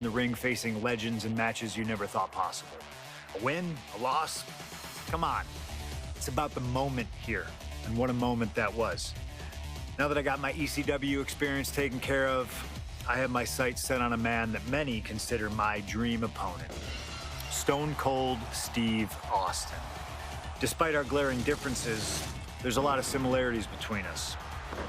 in the ring facing legends in matches you never thought possible. A win, a loss, come on. It's about the moment here, and what a moment that was. Now that I got my ECW experience taken care of, I have my sights set on a man that many consider my dream opponent. Stonecold Steve Austin. Despite our glaring differences, there's a lot of similarities between us.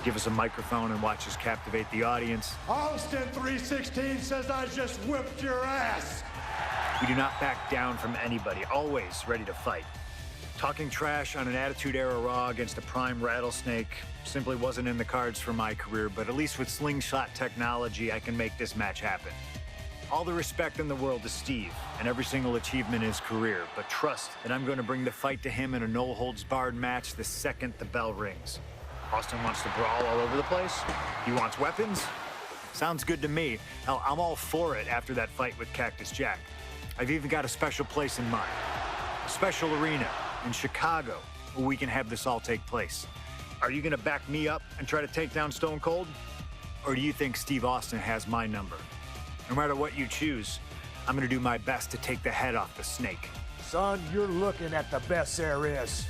Give us a microphone and watch us captivate the audience. Austin 316 says I just whipped your ass. We do not back down from anybody, always ready to fight. Talking trash on an Attitude Era Raw against a prime rattlesnake simply wasn't in the cards for my career, but at least with slingshot technology, I can make this match happen. All the respect in the world to Steve and every single achievement in his career, but trust that I'm going to bring the fight to him in a no-holds-barred match the second the bell rings. Austin wants to brawl all over the place? He wants weapons? Sounds good to me. Hell, I'm all for it after that fight with Cactus Jack. I've even got a special place in mind. A special arena in Chicago where we can have this all take place. Are you going to back me up and try to take down Stone Cold? Or do you think Steve Austin has my number? No matter what you choose, I'm going to do my best to take the head off the snake. Son, you're looking at the best there is.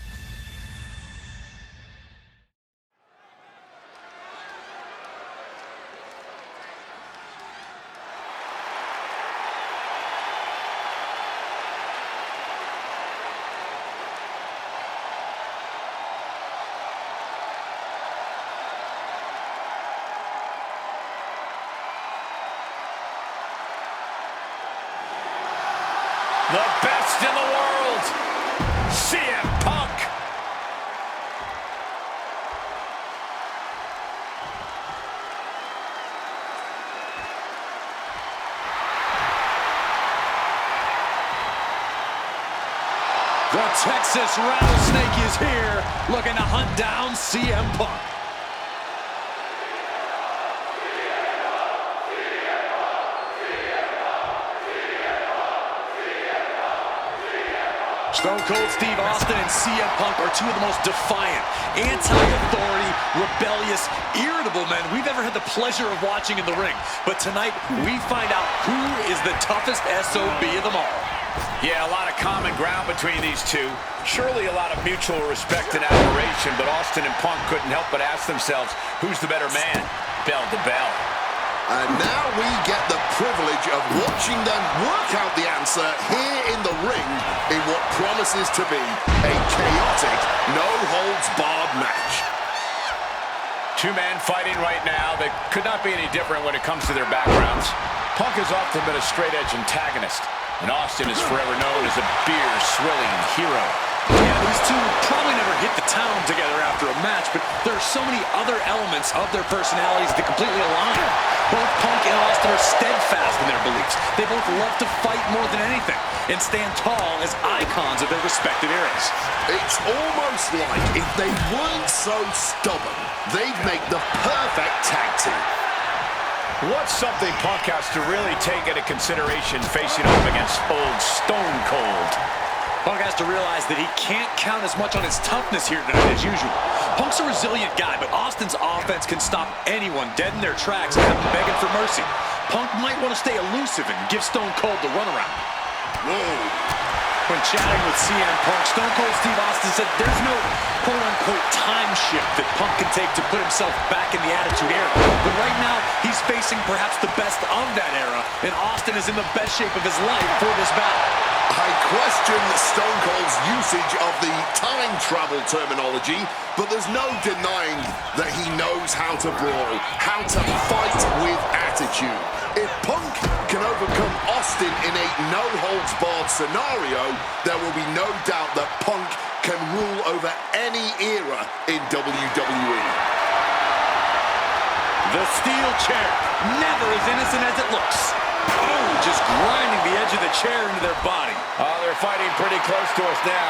The best in the world, CM Punk. The Texas Rattlesnake is here, looking to hunt down CM Punk. Stone Cold Steve Austin and CM Punk are two of the most defiant, anti-authority, rebellious, irritable men we've ever had the pleasure of watching in the ring. But tonight, we find out who is the toughest SOB of them all. Yeah, a lot of common ground between these two. Surely a lot of mutual respect and admiration, but Austin and Punk couldn't help but ask themselves, who's the better man, bell to bell? And now we get the privilege of watching them work out the answer here in the ring in what promises to be a chaotic, no-holds-barred match. Two men fighting right now that could not be any different when it comes to their backgrounds. Punk has often been a straight-edge antagonist, and Austin is forever known as a beer-swilling hero. Yeah, these two probably never hit the town together after a match, but there are so many other elements of their personalities that completely align. Both Punk and Austin are steadfast in their beliefs. They both love to fight more than anything and stand tall as icons of their respective eras. It's almost like if they weren't so stubborn, they'd make the perfect tag team. What's something Punk has to really take into consideration facing off against old Stone Cold? Punk has to realize that he can't count as much on his toughness here tonight as usual. Punk's a resilient guy, but Austin's offense can stop anyone dead in their tracks and have them begging for mercy. Punk might want to stay elusive and give Stone Cold the runaround. Whoa. When chatting with CM Punk, Stone Cold Steve Austin said there's no quote-unquote time shift that Punk can take to put himself back in the Attitude Era. But right now, he's facing perhaps the best of that era, and Austin is in the best shape of his life for this battle. I question Stone Cold's usage of the time travel terminology, but there's no denying that he knows how to brawl, how to fight with attitude. If Punk can overcome Austin in a no-holds-barred scenario, there will be no doubt that Punk can rule over any era in WWE. The steel chair, never as innocent as it looks. Oh, just grinding the edge of the chair into their body. Oh, they're fighting pretty close to us now.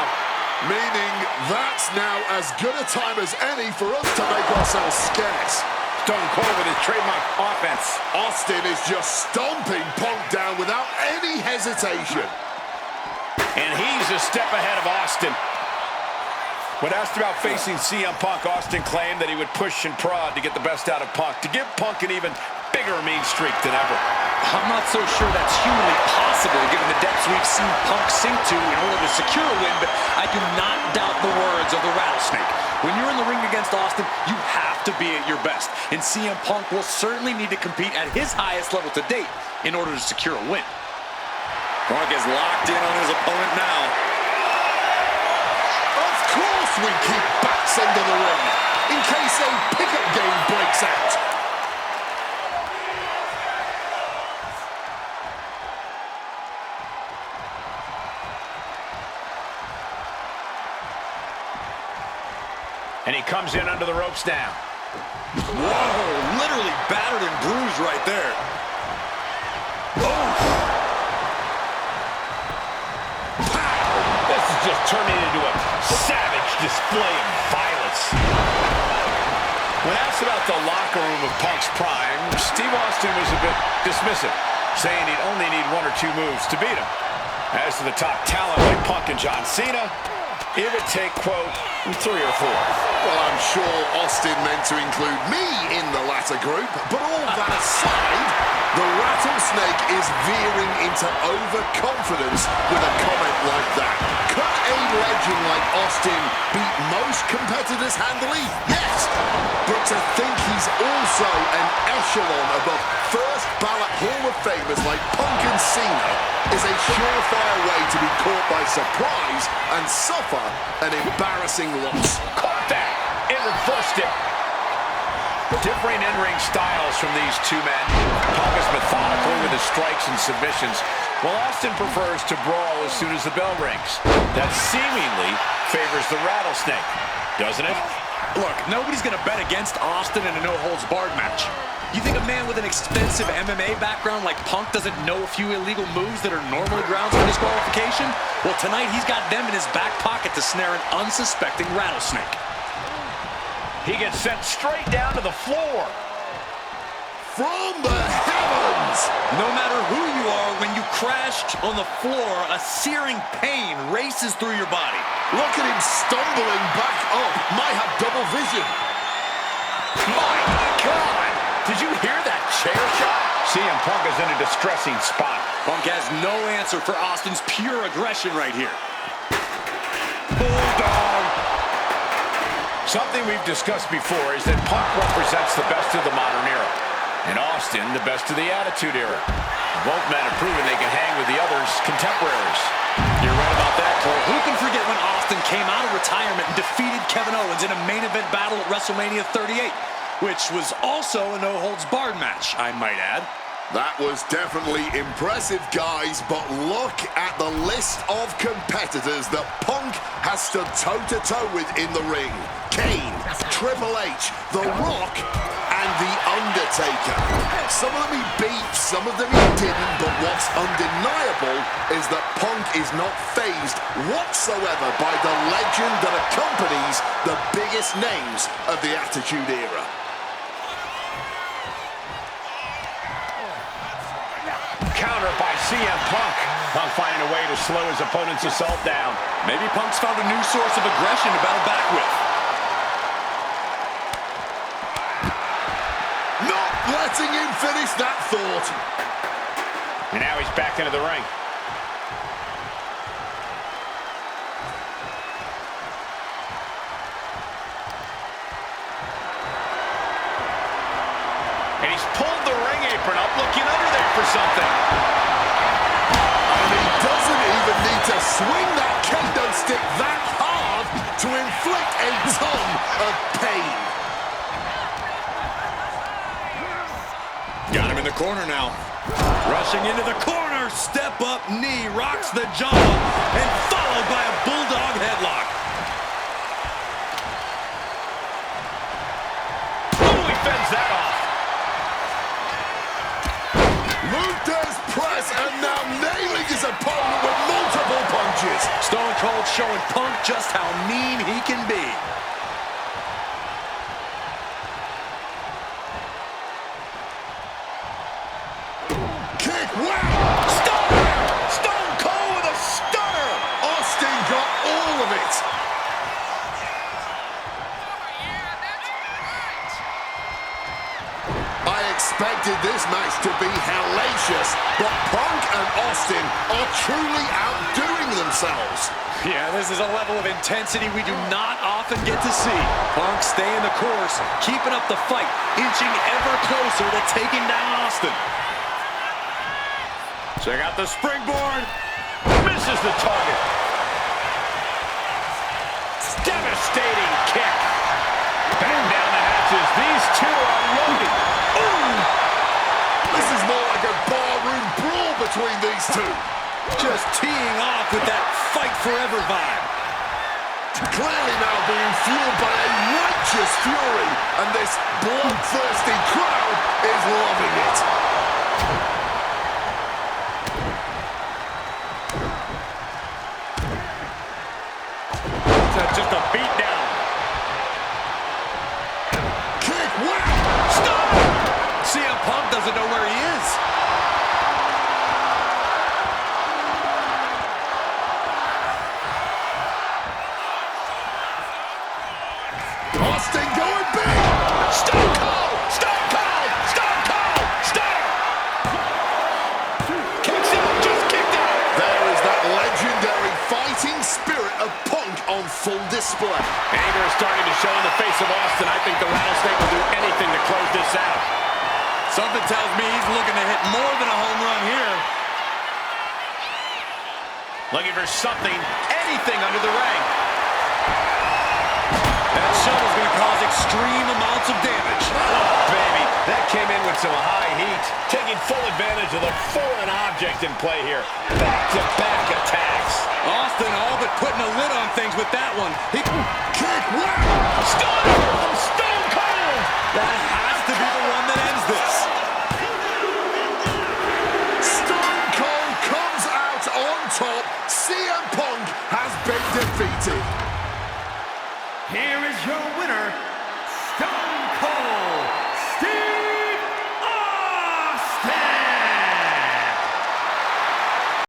Meaning that's now as good a time as any for us to make ourselves scarce. Stone Cold with his trademark offense. Austin is just stomping Punk down without any hesitation. And he's a step ahead of Austin. When asked about facing CM Punk, Austin claimed that he would push and prod to get the best out of Punk, to give Punk an even bigger mean streak than ever. I'm not so sure that's humanly possible given the depths we've seen Punk sink to in order to secure a win, but I do not doubt the words of the Rattlesnake. When you're in the ring against Austin, you have to be at your best, and CM Punk will certainly need to compete at his highest level to date in order to secure a win. Punk is locked in on his opponent now. Of course we keep backs under the ring in case a pickup game breaks out. And he comes in under the ropes now. Whoa, literally battered and bruised right there. This is just turning into a savage display of violence. When asked about the locker room of Punk's prime, Steve Austin was a bit dismissive, saying he'd only need 1 or 2 moves to beat him. As to the top talent like Punk and John Cena, it would take, quote, 3 or 4. Well, I'm sure Austin meant to include me in the latter group, but all that aside, the Rattlesnake is veering into overconfidence with a comment like that. Could a legend like Austin beat most competitors handily? Yes, but to think he's also an echelon above first ballot Hall of Famers like Punk and Cena is a surefire way to be caught by surprise and suffer an embarrassing loss. Caught that! It reversed it. Differing in-ring styles from these two men. Punk is methodical with his strikes and submissions, while Austin prefers to brawl as soon as the bell rings. That seemingly favors the Rattlesnake, doesn't it? Look, nobody's going to bet against Austin in a no-holds-barred match. You think a man with an extensive MMA background like Punk doesn't know a few illegal moves that are normally grounds for disqualification? Well, tonight he's got them in his back pocket to snare an unsuspecting Rattlesnake. He gets sent straight down to the floor. From the heavens! No matter who you are, when you crash on the floor, a searing pain races through your body. Look at him stumbling back up. Might have double vision. My God! Did you hear that chair shot? CM Punk is in a distressing spot. Punk has no answer for Austin's pure aggression right here. Bulldog! Something we've discussed before is that Punk represents the best of the modern era, and Austin the best of the Attitude Era. Both men have proven they can hang with the others' contemporaries. You're right about that, Cole. Who can forget when Austin came out of retirement and defeated Kevin Owens in a main event battle at WrestleMania 38, which was also a no-holds-barred match, I might add. That was definitely impressive, guys, but look at the list of competitors that Punk has stood toe-to-toe with in the ring. Kane, Triple H, The Rock, and The Undertaker. Some of them he beat, some of them he didn't, but what's undeniable is that Punk is not fazed whatsoever by the legend that accompanies the biggest names of the Attitude Era. Counter by CM Punk. Punk finding a way to slow his opponent's assault down. Maybe Punk's found a new source of aggression to battle back with. Not letting him finish that thought. And now he's back into the ring. And he's pulled the ring apron up, looking under there for something. And he doesn't even need to swing that kendo stick that hard to inflict a ton of pain. Got him in the corner now. Rushing into the corner, step up knee, rocks the jaw, and followed by a bulldog headlock. Oh, he fends that off. Luther's press and now nailing his opponent with multiple punches. Stonecold showing Punk just how mean he can be. Kick, wow! Stunner! Stone Cold with a stunner! Austin got all of it. I expected this match to be hellacious, Austin are truly outdoing themselves. Yeah, this is a level of intensity we do not often get to see. Punk staying the course, keeping up the fight, inching ever closer to taking down Austin. Check out the springboard. Misses the target. Devastating kick. Back down the hatches. These two are loaded. Ooh. This is more like a barroom brawl between these two. Just teeing off with that fight forever vibe. Clearly now being fueled by a righteous fury, and this bloodthirsty crowd is loving it. That's just a beat down. Kick, wow! Stop! CM Punk doesn't know where he is. Austin going big! Stonecold! Stonecold! Stonecold! Stone! Kicks out, just kicked out. There is that legendary fighting spirit of Punk on full display. Anger is starting to show in the face of Austin. I think the Rattlesnake will do anything to close this out. Something tells me he's looking to hit more than a home run here. Looking for something, anything under the ring. That shovel's going to cause extreme amounts of damage. Oh, baby. That came in with some high heat. Taking full advantage of the foreign object in play here. Back-to-back attacks. Austin all but putting a lid on things with that one. Kick, wow! Stunner from Stone Cold. That has to be the one that ends this. Stone Cold comes out on top. CM Punk has been defeated. Here is your winner.